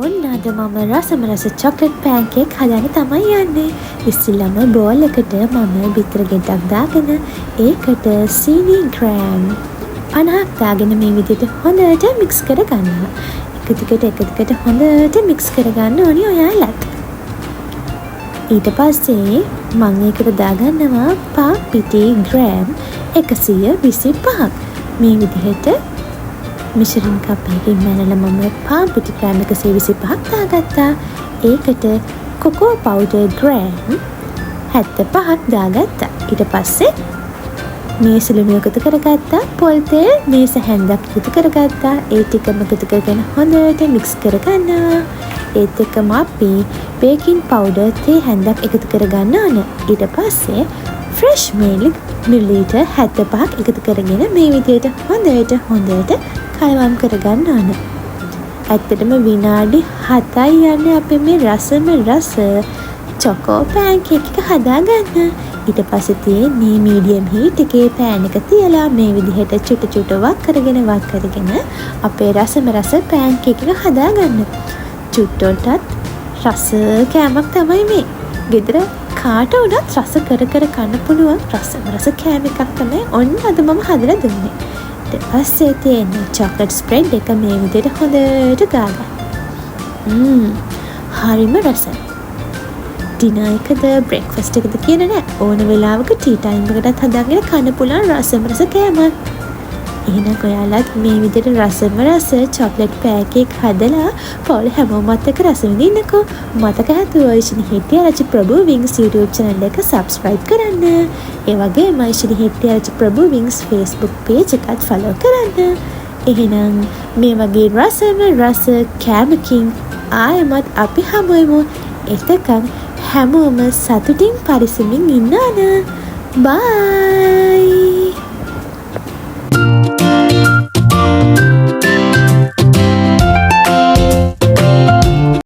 ඔන්න අද මම රසම රස චොක්ලට් පෑන්කේක් හදන්න තමයි යන්නේ. ඉස්සෙල්ලාම බෝල් එකට මම බිත්තර ගෙඩක් දාගෙන ඒකට සීනි ග්‍රෑම් 50ක් දාගෙන මේ විදිහට හොඳට මික්ස් කරගන්නවා. එකකට හොඳට මික්ස් කරගන්න ඕනි ඔයාලත්. ඊට පස්සේ මම ඒකට දාගන්නවා පාන් පිටි ග්‍රෑම් 125ක්. මේ විදිහට මිශ්‍රණ කප් එකකින් මැනලා මම පාන් පිටි ග්‍රෑම් 125ක් දාගත්තා. ඒකට කොකෝ පවුඩර් ග්‍රෑම් 75ක් දාගත්තා. ඊට පස්සේ මේස ලුණු එකතු කරගත්තා. පොල් තෙල් මේස හැන්දක් එකතු කරගත්තා. ඒ ටිකම එකතු කරගෙන හොඳට මික්ස් කරගන්නවා. ඒත් එක්කම අපි බේකින් පවුඩර් තේ හැන්දක් එකතු කරගන්න ඕන. ඊට පස්සේ ෆ්‍රෙෂ් මිල්ක් මිලිලීටර් 75ක් එකතු කරගෙන මේ විදිහට හොඳට කලවම් කරගන්න ඕන. ඇත්තටම විනාඩි 7යි යන්නේ අපි මේ රසම රස චොකෝ පෑන්කේක් එක හදාගන්න. ඊට පස්සේ තියෙන්නේ මීඩියම් හීට් එකේ පෑන් එක තියලා මේ විදිහට චුටු වක් කරගෙන අපේ රසම රස පෑන්කේක් එක හදාගන්න. චුට්ටොටත් රස කෑමක් තමයි මේ. ගෙදර කාට වුණත් රස කර කන්න පුළුවන් රසම රස කෑම එකක් තමයි ඔන්න අද මම හදලා දුන්නේ. ඊට පස්සේ තියෙන චොක්ලට් ස්ප්‍රෙඩ් එක මේ විදිහට හොඳට ගාගන්න. හරිම රසයි. ඩිනර් එකද බ්‍රේක්ෆාස්ට් එකද කියන නෑ. ඕන වෙලාවක ටී ටයිම් එකකටත් හදාගෙන කන්න පුළුවන් රසම රස කෑමක්. එහෙනම් ඔයාලත් මේ විදිහට රසම රස චොක්ලට් පෑන්කේක් හදලා පවුල හැමෝමත් එක්ක රස විඳින්නකෝ. මතක හැතුව යිෂිනි හෙට්ටිආරච්චි ප්‍රභූ විංස් YouTube channel එක subscribe කරන්න. ඒ වගේම යිෂිනි හෙට්ටිආරච්චි ප්‍රභූ විංස් Facebook page එකත් follow කරන්න. එහෙනම් මේ වගේ රසම රස කෑමකින් ආයෙමත් අපි හමුවෙමු. එතකන් හැමෝම සතුටින් පරිස්සමින් ඉන්න ඕන. බයි.